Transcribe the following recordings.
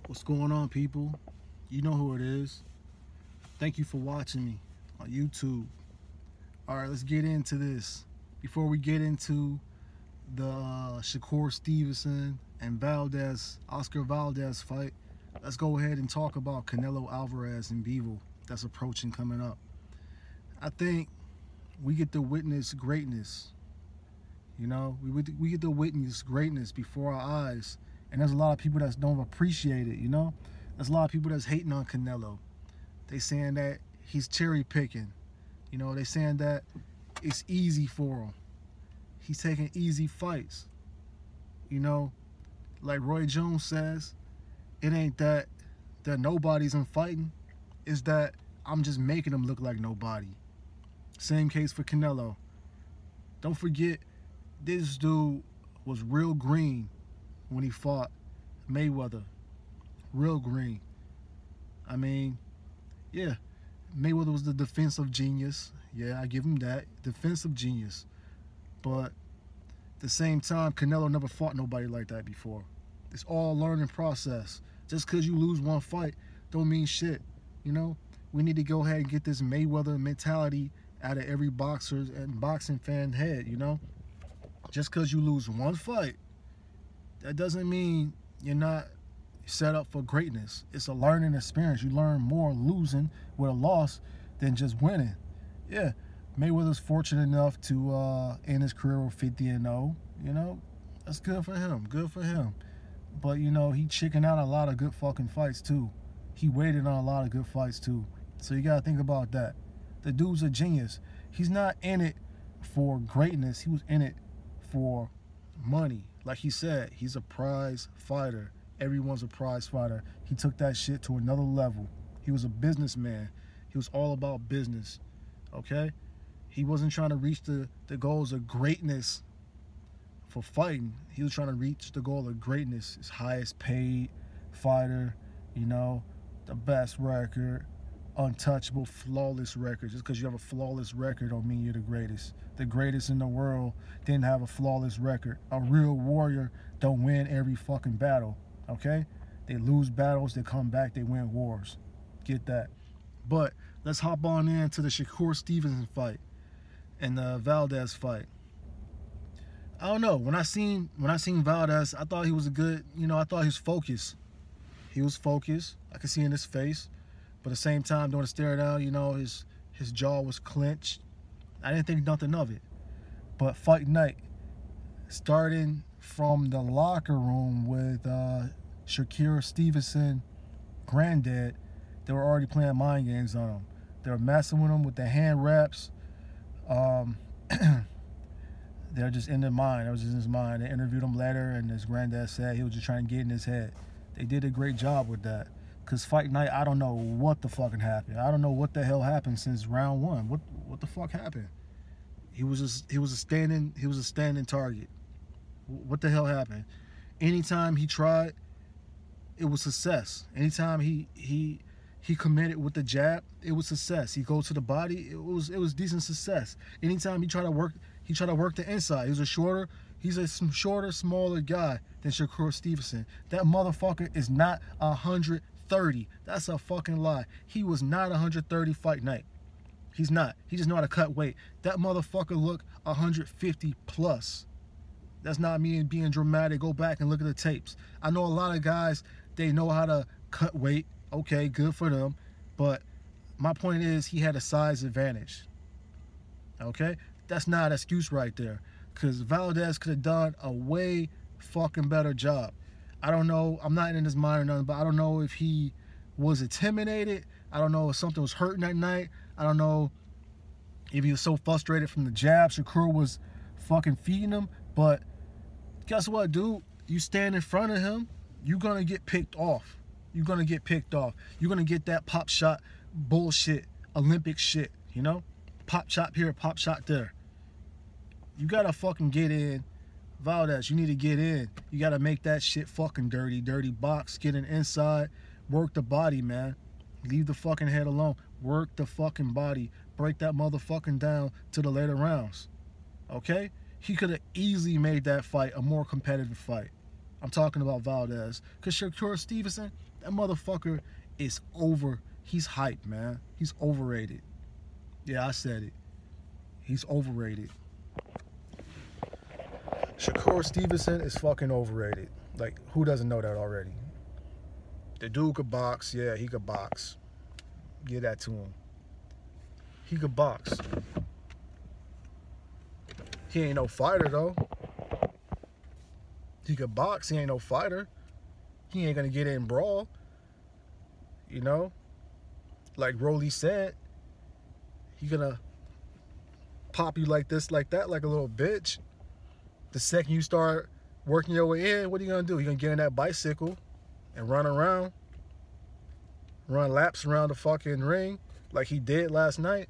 What's going on, people? You know who it is. Thank you for watching me on YouTube. Alright, let's get into this. Before we get into the Shakur Stevenson and Oscar Valdez fight, let's go ahead and talk about Canelo Álvarez and Bivol that's approaching coming up. I think we get to witness greatness. You know, we get to witness greatness before our eyes. And there's a lot of people that don't appreciate it, you know? There's a lot of people that's hating on Canelo. They saying that he's cherry picking. You know, they saying that it's easy for him. He's taking easy fights. You know, like Roy Jones says, it ain't that nobody's in fighting. It's that I'm just making him look like nobody. Same case for Canelo. Don't forget, this dude was real green when he fought Mayweather. Real green. I mean, yeah, Mayweather was the defensive genius. Yeah, I give him that. Defensive genius. But at the same time, Canelo never fought nobody like that before. It's all a learning process. Just because you lose one fight don't mean shit. You know, we need to go ahead and get this Mayweather mentality out of every boxer's and boxing fan head, you know? Just because you lose one fight, that doesn't mean you're not set up for greatness. It's a learning experience. You learn more losing with a loss than just winning. Yeah, Mayweather's fortunate enough to end his career with 50-0. You know, that's good for him. Good for him. But, you know, he chickened out a lot of good fucking fights, too. He waited on a lot of good fights, too. So you got to think about that. The dude's a genius. He's not in it for greatness. He was in it for money. Like he said, he's a prize fighter. Everyone's a prize fighter. He took that shit to another level. He was a businessman. He was all about business. Okay? He wasn't trying to reach the goals of greatness for fighting. He was trying to reach the goal of greatness. His highest paid fighter, you know, the best record, untouchable, flawless record. Just because you have a flawless record don't mean you're the greatest. The greatest in the world didn't have a flawless record. A real warrior don't win every fucking battle, okay? They lose battles, they come back, they win wars. Get that. But let's hop on into the Shakur Stevenson fight and the Valdez fight. I don't know. When I seen Valdez, I thought he was a good, you know, I thought he was focused. He was focused. I could see in his face. But at the same time, during the stare down, you know, his jaw was clenched. I didn't think nothing of it. But fight night, starting from the locker room with Shakur Stevenson, granddad, they were already playing mind games on him. They were messing with him with the hand wraps. They're just in their mind. It was just in his mind. They interviewed him later, and his granddad said he was just trying to get in his head. They did a great job with that. Because fight night, I don't know what the fucking happened. I don't know what the hell happened since round one. What the fuck happened? He was a standing target. What the hell happened? Anytime he tried, it was success. Anytime he committed with the jab, it was success. He goes to the body, it was decent success. Anytime he tried to work the inside. He's a shorter, smaller guy than Shakur Stevenson. That motherfucker is not 130. That's a fucking lie. He was not 130 fight night. He's not. He just know how to cut weight. That motherfucker looked 150 plus. That's not me being dramatic. Go back and look at the tapes. I know a lot of guys, they know how to cut weight. Okay, good for them. But my point is, he had a size advantage. Okay? That's not an excuse right there. Because Valdez could have done a way fucking better job. I don't know. I'm not in his mind or nothing, but I don't know if he was intimidated. I don't know if something was hurting that night. I don't know if he was so frustrated from the jab Shakur was fucking feeding him. But guess what, dude? You stand in front of him, you're going to get picked off. You're going to get picked off. You're going to get that pop shot bullshit, Olympic shit, you know? Pop shot here, pop shot there. You got to fucking get in. Valdez, you need to get in. You got to make that shit fucking dirty. Dirty box, get in inside, work the body, man. Leave the fucking head alone. Work the fucking body. Break that motherfucking down to the later rounds. Okay? He could have easily made that fight a more competitive fight. I'm talking about Valdez. Because Shakur Stevenson, that motherfucker is over. He's hyped, man. He's overrated. Yeah, I said it. He's overrated. Shakur Stevenson is fucking overrated. Like, who doesn't know that already? The dude could box. Yeah, he could box. Give that to him. He could box. He ain't no fighter, though. He could box. He ain't no fighter. He ain't gonna get in brawl. You know? Like Rolly said, he gonna pop you like this, like that, like a little bitch. The second you start working your way in, what are you gonna do? You're gonna get in that bicycle and run around, run laps around the fucking ring like he did last night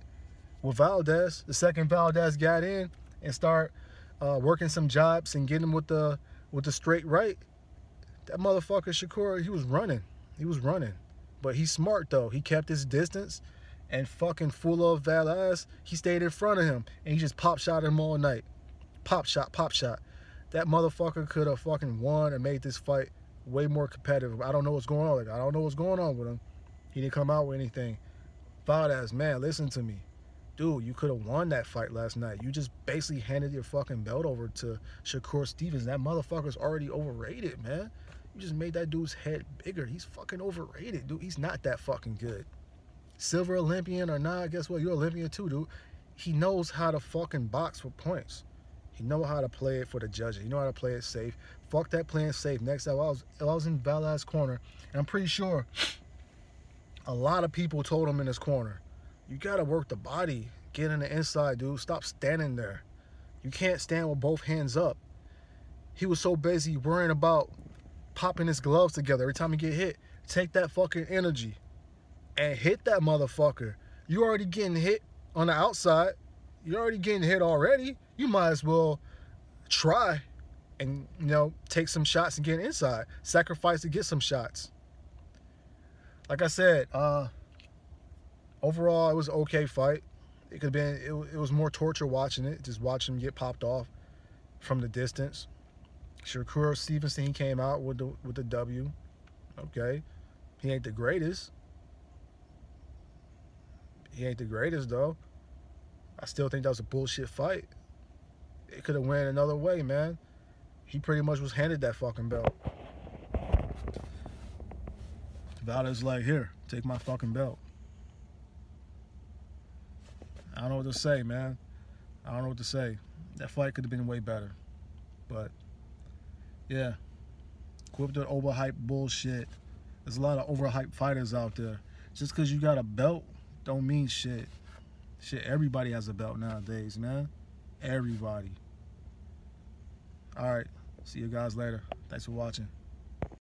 with Valdez. The second Valdez got in and start working some jobs and getting him with the straight right, that motherfucker Shakur, he was running. He was running. But he's smart, though. He kept his distance, and fucking full of Valdez, he stayed in front of him, and he just pop shot him all night. Pop shot, pop shot. That motherfucker could have fucking won and made this fight way more competitive. I don't know what's going on. Like, I don't know what's going on with him. He didn't come out with anything. Valdez, man, listen to me. Dude, you could have won that fight last night. You just basically handed your fucking belt over to Shakur Stevens. That motherfucker's already overrated, man. You just made that dude's head bigger. He's fucking overrated, dude. He's not that fucking good. Silver Olympian or not, guess what? You're Olympian too, dude. He knows how to fucking box for points. He knows how to play it for the judges. He knows how to play it safe. Fuck that playing safe. Next time I was in Valdez's corner, and I'm pretty sure a lot of people told him in his corner, you gotta work the body. Get in the inside, dude. Stop standing there. You can't stand with both hands up. He was so busy worrying about popping his gloves together every time he get hit. Take that fucking energy and hit that motherfucker. You already getting hit on the outside. You're already getting hit already. You might as well try and, you know, take some shots and get inside. Sacrifice to get some shots. Like I said, overall, it was an okay fight. It could have been, it was more torture watching it, just watching him get popped off from the distance. Shakur Stevenson, he came out with the W. Okay. He ain't the greatest. He ain't the greatest, though. I still think that was a bullshit fight. It could have went another way, man. He pretty much was handed that fucking belt. Valdez like, here, take my fucking belt. I don't know what to say, man. I don't know what to say. That fight could have been way better. But, yeah. Quit the overhyped bullshit. There's a lot of overhyped fighters out there. Just because you got a belt don't mean shit. Shit, everybody has a belt nowadays, man. Everybody. All right. See you guys later. Thanks for watching.